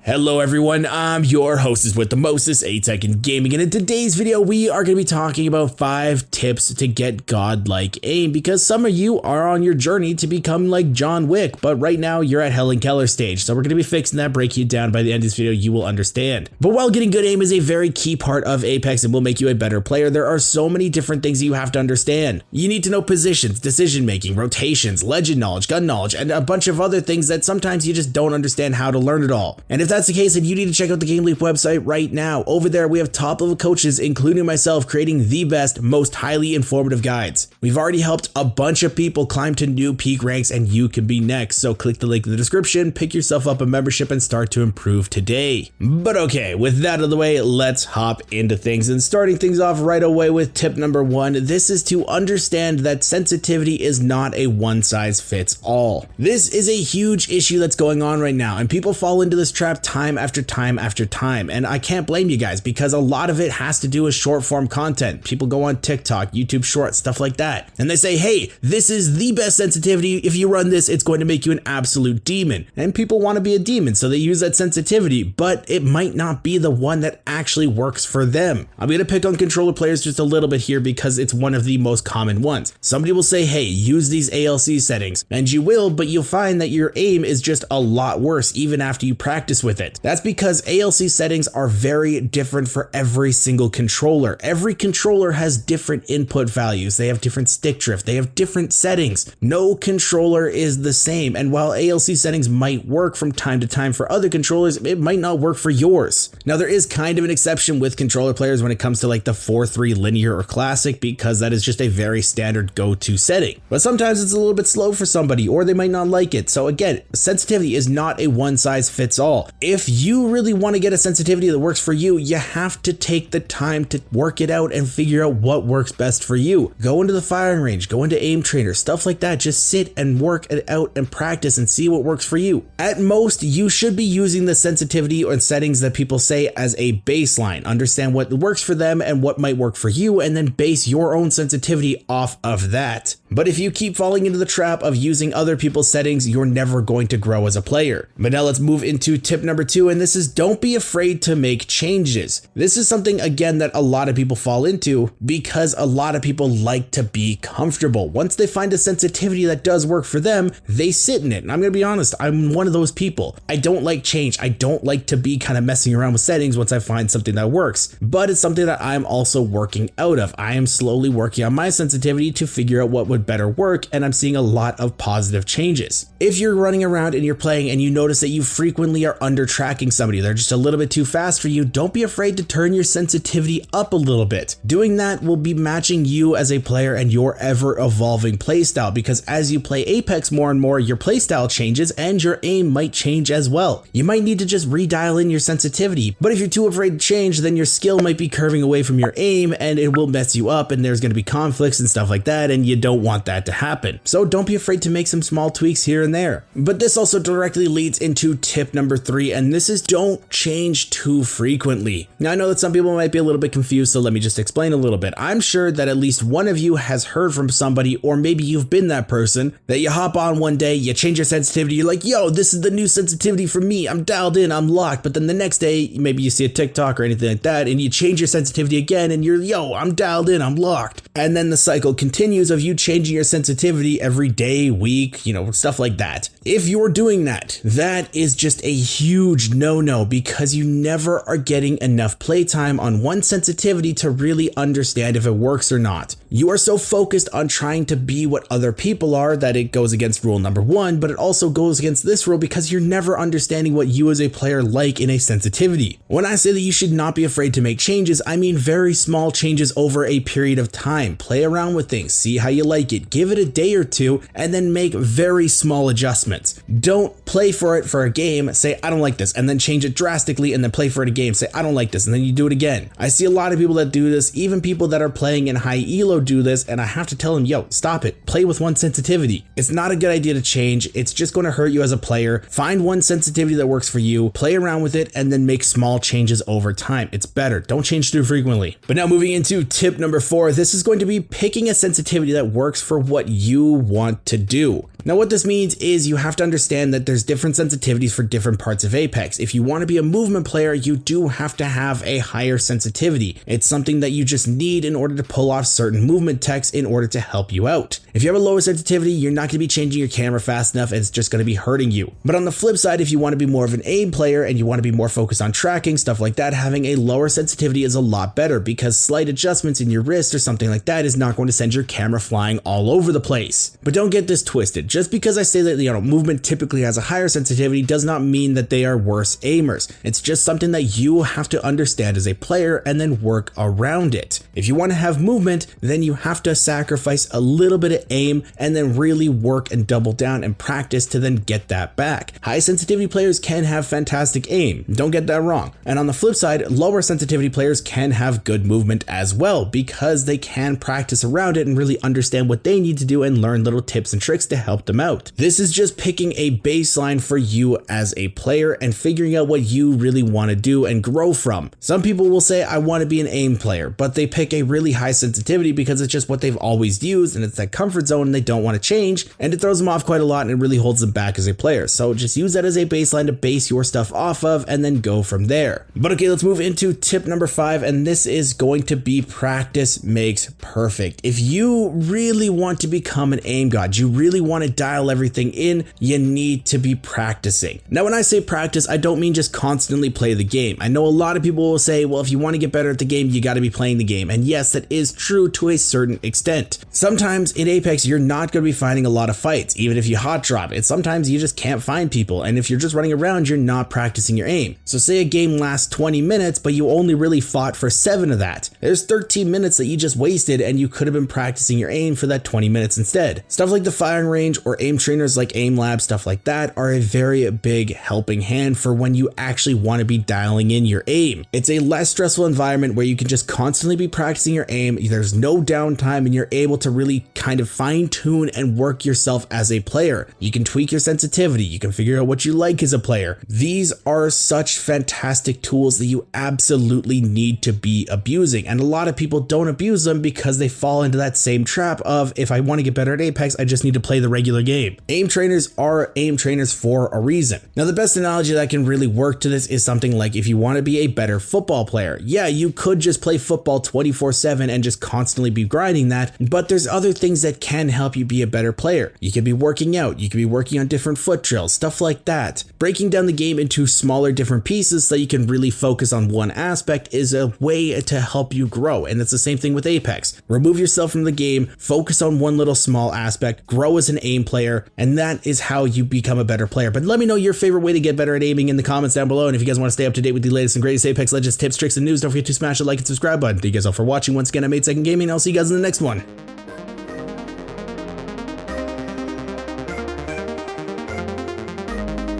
Hello everyone, I'm your hostess with the mostest, A-Tech in Gaming, and in today's video we are going to be talking about 5 tips to get godlike aim, because some of you are on your journey to become like John Wick, but right now you're at Helen Keller stage, so we're going to be fixing that, breaking it down. By the end of this video you will understand. But while getting good aim is a very key part of Apex and will make you a better player, there are so many different things that you have to understand. You need to know positions, decision making, rotations, legend knowledge, gun knowledge, and a bunch of other things that sometimes you just don't understand how to learn it all. And if that's the case, then you need to check out the GameLeap website right now. Over there we have top level coaches, including myself, creating the best, most highly informative guides. We've already helped a bunch of people climb to new peak ranks, and you can be next. So click the link in the description, pick yourself up a membership, and start to improve today. But okay, with that out of the way, let's hop into things. And starting things off right away with tip number 1, this is to understand that sensitivity is not a one size fits all. This is a huge issue that's going on right now, and people fall into this trap time after time after time, and I can't blame you guys, because a lot of it has to do with short form content. People go on TikTok, YouTube Shorts, stuff like that, and they say, hey, this is the best sensitivity. If you run this, it's going to make you an absolute demon. And people want to be a demon, so they use that sensitivity, but it might not be the one that actually works for them. I'm going to pick on controller players just a little bit here because it's one of the most common ones. Somebody will say, hey, use these ALC settings, and you will, but you'll find that your aim is just a lot worse even after you practice with it. That's because ALC settings are very different for every single controller. Every controller has different input values. They have different stick drift. They have different settings. No controller is the same. And while ALC settings might work from time to time for other controllers, it might not work for yours. Now, there is kind of an exception with controller players when it comes to like the 4-3 linear or classic, because that is just a very standard go-to setting. But sometimes it's a little bit slow for somebody, or they might not like it. So again, sensitivity is not a one size fits all. If you really want to get a sensitivity that works for you, you have to take the time to work it out and figure out what works best for you. Go into the firing range, go into aim trainer, stuff like that. Just sit and work it out and practice and see what works for you. At most, you should be using the sensitivity or settings that people say as a baseline. Understand what works for them and what might work for you, and then base your own sensitivity off of that. But if you keep falling into the trap of using other people's settings, you're never going to grow as a player. But now let's move into tip number 2, and this is don't be afraid to make changes. This is something, again, that a lot of people fall into because a lot of people like to be comfortable. Once they find a sensitivity that does work for them, they sit in it. And I'm going to be honest, I'm one of those people. I don't like change. I don't like to be kind of messing around with settings once I find something that works, but it's something that I'm also working out of. I am slowly working on my sensitivity to figure out what would better work, and I'm seeing a lot of positive changes. If you're running around and you're playing and you notice that you frequently are under tracking somebody, they're just a little bit too fast for you, don't be afraid to turn your sensitivity up a little bit. Doing that will be matching you as a player and your ever evolving playstyle, because as you play Apex more and more, your playstyle changes and your aim might change as well. You might need to just redial in your sensitivity, but if you're too afraid to change, then your skill might be curving away from your aim and it will mess you up, and there's going to be conflicts and stuff like that, and you don't want that to happen. So don't be afraid to make some small tweaks here and there. But this also directly leads into tip number 3, and this is don't change too frequently. Now I know that some people might be a little bit confused, so let me just explain a little bit. I'm sure that at least one of you has heard from somebody, or maybe you've been that person, that you hop on one day, you change your sensitivity, you're like, yo, this is the new sensitivity for me, I'm dialed in, I'm locked. But then the next day, maybe you see a TikTok or anything like that, and you change your sensitivity again, and you're, yo, I'm dialed in, I'm locked. And then the cycle continues of you changing your sensitivity every day, week, stuff like that. If you're doing that, that is just a huge no-no, because you never are getting enough playtime on one sensitivity to really understand if it works or not. You are so focused on trying to be what other people are that it goes against rule number 1, but it also goes against this rule because you're never understanding what you as a player like in a sensitivity. When I say that you should not be afraid to make changes, I mean very small changes over a period of time. Play around with things, see how you like it, give it a day or two, and then make very small adjustments. Don't play for it for a game, say I don't like this, and then change it drastically, and then play for it a game, say I don't like this, and then you do it again. I see a lot of people that do this, even people that are playing in high elo do this, and I have to tell them, yo, stop it, play with one sensitivity. It's not a good idea to change, it's just going to hurt you as a player. Find one sensitivity that works for you, play around with it, and then make small changes over time. It's better, don't change too frequently. But now moving into tip number 4, this is going to be picking a sensitivity that works for what you want to do. Now what this means is you have to understand that there's different sensitivities for different parts of Apex. If you want to be a movement player, you do have to have a higher sensitivity. It's something that you just need in order to pull off certain movement techs in order to help you out. If you have a lower sensitivity, you're not going to be changing your camera fast enough and it's just going to be hurting you. But on the flip side, if you want to be more of an aim player and you want to be more focused on tracking, stuff like that, having a lower sensitivity is a lot better because slight adjustments in your wrist or something like that is not going to send your camera flying all over the place. But don't get this twisted. Just because I say that movement typically has a higher sensitivity does not mean that they are worse aimers. It's just something that you have to understand as a player and then work around it. If you want to have movement, then you have to sacrifice a little bit of aim and then really work and double down and practice to then get that back. High sensitivity players can have fantastic aim, don't get that wrong. And on the flip side, lower sensitivity players can have good movement as well because they can practice around it and really understand what they need to do and learn little tips and tricks to help them out. This is just picking a baseline for you as a player and figuring out what you really want to do and grow from. Some people will say, I want to be an aim player, but they pick a really high sensitivity because it's just what they've always used and it's that comfort zone and they don't want to change, and it throws them off quite a lot and it really holds them back as a player. So just use that as a baseline to base your stuff off of and then go from there. But okay, let's move into tip number 5, and this is going to be practice makes perfect. If you really want to become an aim god, you really want to dial everything in, you need to be practicing. Now when I say practice, I don't mean just constantly play the game. I know a lot of people will say, well, if you want to get better at the game, you got to be playing the game. And yes, that is true to a certain extent. Sometimes in Apex, you're not going to be finding a lot of fights, even if you hot drop it. Sometimes you just can't find people. And if you're just running around, you're not practicing your aim. So say a game lasts 20 minutes, but you only really fought for 7 of that. There's 13 minutes that you just wasted and you could have been practicing your aim for that 20 minutes instead. Stuff like the firing range or aim trainers like GameLeap, stuff like that are a very big helping hand for when you actually want to be dialing in your aim. It's a less stressful environment where you can just constantly be practicing your aim. There's no downtime and you're able to really kind of fine tune and work yourself as a player. You can tweak your sensitivity. You can figure out what you like as a player. These are such fantastic tools that you absolutely need to be abusing. And a lot of people don't abuse them because they fall into that same trap of, if I want to get better at Apex, I just need to play the regular game. Aim trainers are aim trainers for a reason. Now, the best analogy that can really work to this is something like if you want to be a better football player. Yeah, you could just play football 24/7 and just constantly be grinding that, but there's other things that can help you be a better player. You could be working out, you could be working on different foot drills, stuff like that. Breaking down the game into smaller different pieces so you can really focus on one aspect is a way to help you grow, and it's the same thing with Apex. Remove yourself from the game, focus on one little small aspect, grow as an aim player, and that is how you become a better player. But let me know your favorite way to get better at aiming in the comments down below, and if you guys want to stay up to date with the latest and greatest Apex Legends tips, tricks, and news, don't forget to smash the like and subscribe button. Thank you guys all for watching. Once again, I'm 8 Second Gaming, and I'll see you guys in the next one.